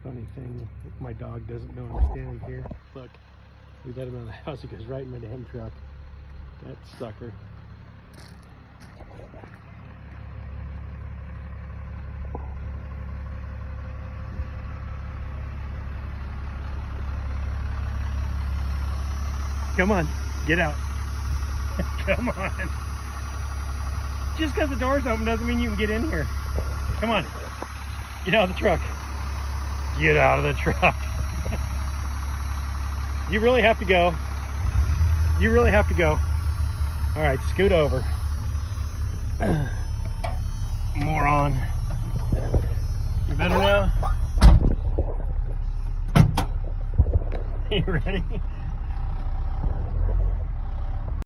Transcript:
Funny thing, my dog doesn't know I'm standing here. Look, we let him out of the house. He goes right in my damn truck. That sucker. Come on, get out. Come on. Just because the door's open doesn't mean you can get in here. Come on, get out of the truck. Get out of the truck. You really have to go. You really have to go. All right, scoot over. Moron. You better now? You ready?